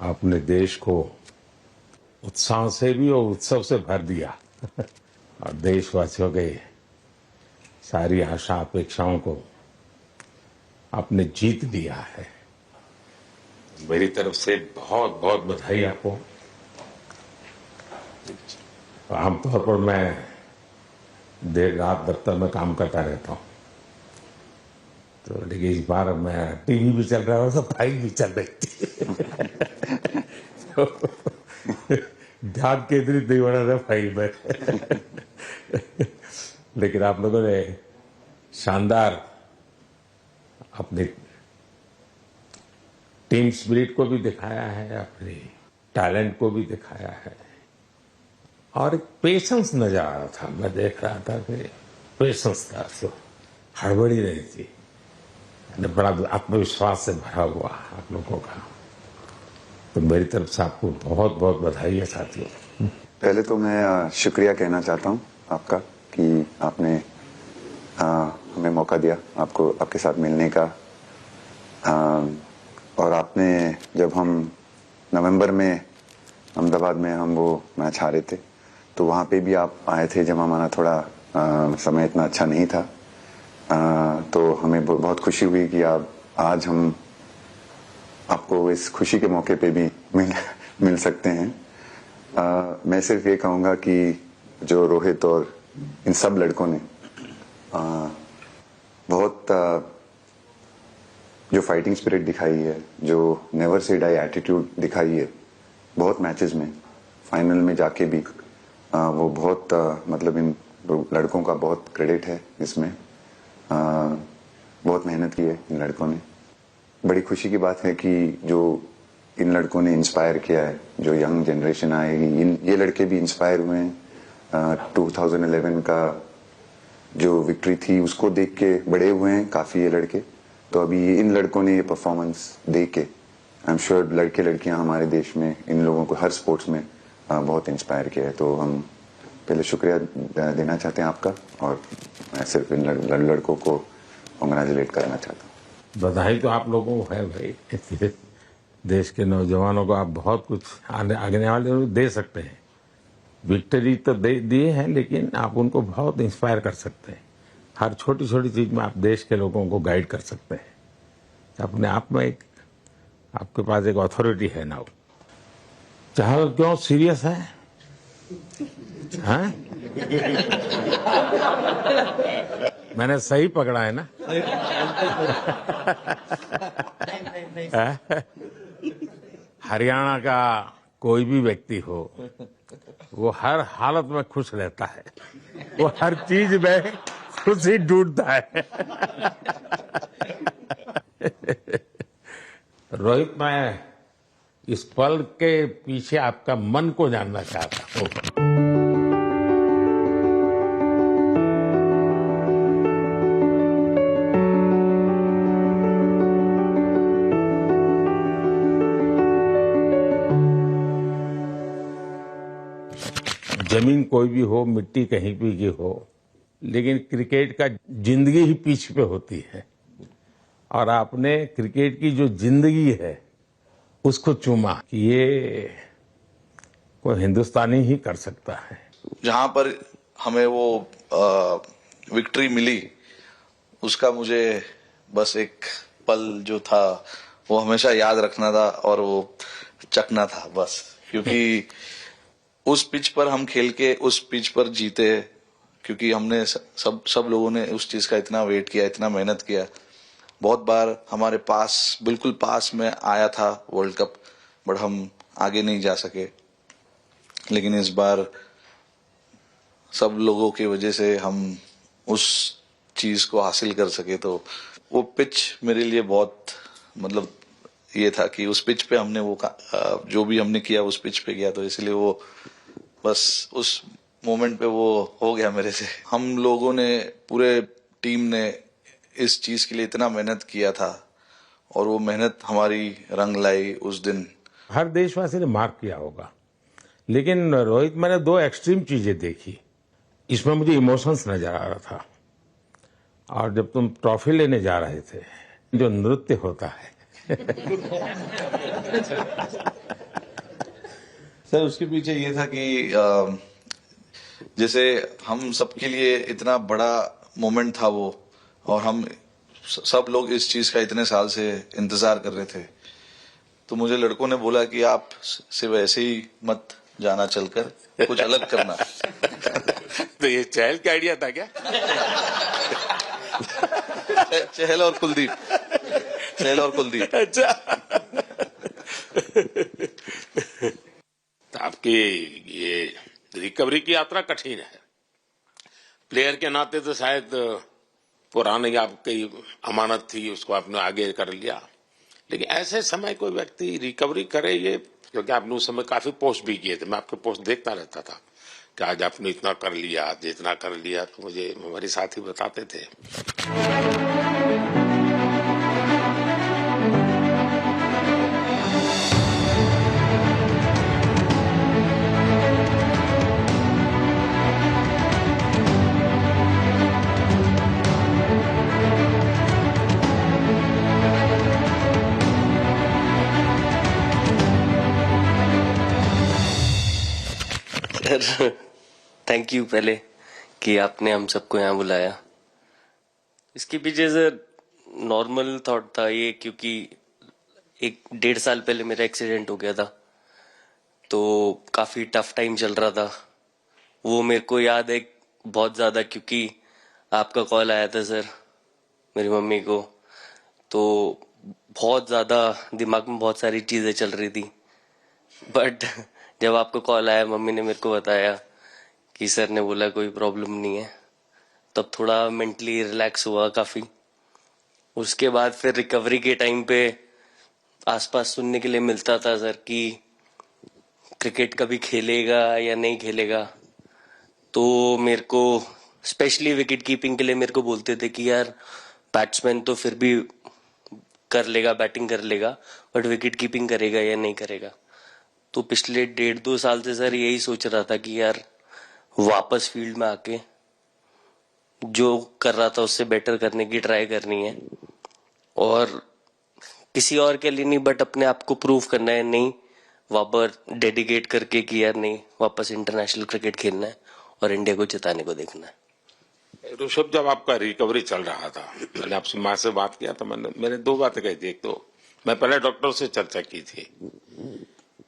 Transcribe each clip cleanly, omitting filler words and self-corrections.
आपने देश को उत्साह से भी और उत्सव से भर दिया और देशवासियों के सारी आशा अपेक्षाओं को आपने जीत लिया है। मेरी तरफ से बहुत बहुत बधाई आपको। आमतौर पर मैं देर रात दफ्तर में काम करता रहता हूँ, तो लेकिन इस बार मैं टीवी भी चल रहा है और फाइल भी चल रही थी तो ध्यान केंद्रित नहीं हो रहा था फाइल में लेकिन आप लोगों ने शानदार अपनी टीम स्पिरिट को भी दिखाया है, अपने टैलेंट को भी दिखाया है और एक पेशेंस नजर आ रहा था। मैं देख रहा था कि पेशेंस था, तो हड़बड़ी नहीं थी, बड़ा आत्मविश्वास से भरा हुआ आप लोगों का। तो मेरी तरफ से आपको बहुत बहुत बधाई है साथियों। पहले तो मैं शुक्रिया कहना चाहता हूँ आपका कि आपने हमें मौका दिया आपको आपके साथ मिलने का। और आपने जब हम नवंबर में अहमदाबाद में हम वो मैच हारे थे, तो वहाँ पे भी आप आए थे जब हमारा थोड़ा समय इतना अच्छा नहीं था। तो हमें बहुत खुशी हुई कि आज हम आपको इस खुशी के मौके पे भी मिल सकते हैं। मैं सिर्फ ये कहूँगा कि जो रोहित और इन सब लड़कों ने बहुत जो फाइटिंग स्पिरिट दिखाई है, जो नेवर से डाई एटीट्यूड दिखाई है बहुत मैचेस में, फाइनल में जाके भी वो बहुत मतलब इन लड़कों का बहुत क्रेडिट है इसमें। बहुत मेहनत की है इन लड़कों ने। बड़ी खुशी की बात है कि जो इन लड़कों ने इंस्पायर किया है, जो यंग जनरेशन आएगी, ये लड़के भी इंस्पायर हुए हैं। 2011 का जो विक्ट्री थी उसको देख के बड़े हुए हैं काफी ये लड़के। तो अभी इन लड़कों ने ये परफॉर्मेंस दे के आई एम श्योर लड़के लड़कियां हमारे देश में इन लोगों को हर स्पोर्ट्स में बहुत इंस्पायर किया है। तो हम पहले शुक्रिया देना चाहते हैं आपका, और मैं सिर्फ इन लड़कों को कांग्रेचुलेट करना चाहता हूँ। बधाई तो आप लोगों को है भाई। देश के नौजवानों को आप बहुत कुछ आगे वाले दे सकते हैं। विक्ट्री तो दिए हैं, लेकिन आप उनको बहुत इंस्पायर कर सकते हैं। हर छोटी छोटी चीज में आप देश के लोगों को गाइड कर सकते हैं। अपने आप में एक आपके पास एक अथॉरिटी है ना। चाहे क्यों सीरियस है, हैं? मैंने सही पकड़ा है ना? हरियाणा का कोई भी व्यक्ति हो, वो हर हालत में खुश रहता है, वो हर चीज में खुशी ढूंढता है। रोहित, मैं इस पल के पीछे आपका मन को जानना चाहता हूँ। जमीन कोई भी हो, मिट्टी कहीं भी की हो, लेकिन क्रिकेट का जिंदगी ही पिच पे होती है। और आपने क्रिकेट की जो जिंदगी है उसको चुमा कि ये कोई हिंदुस्तानी ही कर सकता है। जहां पर हमें वो विक्ट्री मिली, उसका मुझे बस एक पल जो था वो हमेशा याद रखना था और वो चखना था बस। क्योंकि उस पिच पर हम खेल के उस पिच पर जीते, क्योंकि हमने सब लोगों ने उस चीज का इतना वेट किया, इतना मेहनत किया। बहुत बार हमारे पास, बिल्कुल पास में आया था वर्ल्ड कप, बट हम आगे नहीं जा सके। लेकिन इस बार सब लोगों की वजह से हम उस चीज को हासिल कर सके। तो वो पिच मेरे लिए बहुत मतलब ये था कि उस पिच पे हमने वो जो भी हमने किया उस पिच पे किया, तो इसलिए वो बस उस मोमेंट पे वो हो गया मेरे से। हम लोगों ने, पूरे टीम ने इस चीज के लिए इतना मेहनत किया था और वो मेहनत हमारी रंग लाई उस दिन। हर देशवासी ने मार्क किया होगा, लेकिन रोहित, मैंने दो एक्सट्रीम चीजें देखी। इसमें मुझे इमोशंस नजर आ रहा था। और जब तुम ट्रॉफी लेने जा रहे थे, जो नृत्य होता है सर उसके पीछे ये था कि जैसे हम सबके लिए इतना बड़ा मोमेंट था वो, और हम सब लोग इस चीज का इतने साल से इंतजार कर रहे थे, तो मुझे लड़कों ने बोला कि आप सिर्फ ऐसे ही मत जाना, चलकर कुछ अलग करना। तो ये चहल का आइडिया था क्या? चहल और कुलदीप, चहल और कुलदीप। अच्छा। तो आपकी ये रिकवरी की यात्रा कठिन है। प्लेयर के नाते तो शायद पुरानी आपकी अमानत थी, उसको आपने आगे कर लिया, लेकिन ऐसे समय कोई व्यक्ति रिकवरी करे, ये क्योंकि आपने उस समय काफी पोस्ट भी किए थे, मैं आपके पोस्ट देखता रहता था कि आज आपने इतना कर लिया, आज इतना कर लिया, तो मुझे हमारे साथी बताते थे। सर थैंक यू पहले कि आपने हम सबको यहाँ बुलाया। इसके पीछे सर नॉर्मल थॉट था ये, क्योंकि 1-1.5 साल पहले मेरा एक्सीडेंट हो गया था, तो काफी टफ टाइम चल रहा था। वो मेरे को याद है बहुत ज्यादा, क्योंकि आपका कॉल आया था सर मेरी मम्मी को, तो बहुत ज्यादा दिमाग में बहुत सारी चीजें चल रही थी। बट जब आपको कॉल आया, मम्मी ने मेरे को बताया कि सर ने बोला कोई प्रॉब्लम नहीं है, तब थोड़ा मेंटली रिलैक्स हुआ काफी। उसके बाद फिर रिकवरी के टाइम पे आसपास सुनने के लिए मिलता था सर कि क्रिकेट कभी खेलेगा या नहीं खेलेगा, तो मेरे को स्पेशली विकेट कीपिंग के लिए मेरे को बोलते थे कि यार बैट्समैन तो फिर भी कर लेगा, बैटिंग कर लेगा, बट विकेट कीपिंग करेगा या नहीं करेगा। तो पिछले 1.5-2 साल से सर यही सोच रहा था कि यार वापस फील्ड में आके जो कर रहा था उससे बेटर करने की ट्राई करनी है, और किसी और के लिए नहीं बट अपने आप को प्रूव करना है, नहीं वापस डेडिकेट करके कि यार नहीं वापस इंटरनेशनल क्रिकेट खेलना है और इंडिया को जिताने को देखना है। ऋषभ, जब आपका रिकवरी चल रहा था, मैंने आपसे माँ से बात किया तो मैंने 2 बातें कही थी। एक तो मैं पहले डॉक्टर से चर्चा की थी,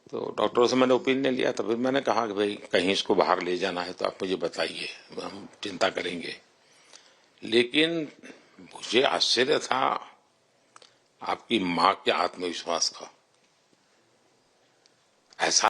तो डॉक्टरों से मैंने ओपिनियन लिया था, फिर मैंने कहा कि भाई कहीं इसको बाहर ले जाना है तो आप मुझे बताइए, हम चिंता करेंगे। लेकिन मुझे आश्चर्य था आपकी माँ के आत्मविश्वास का।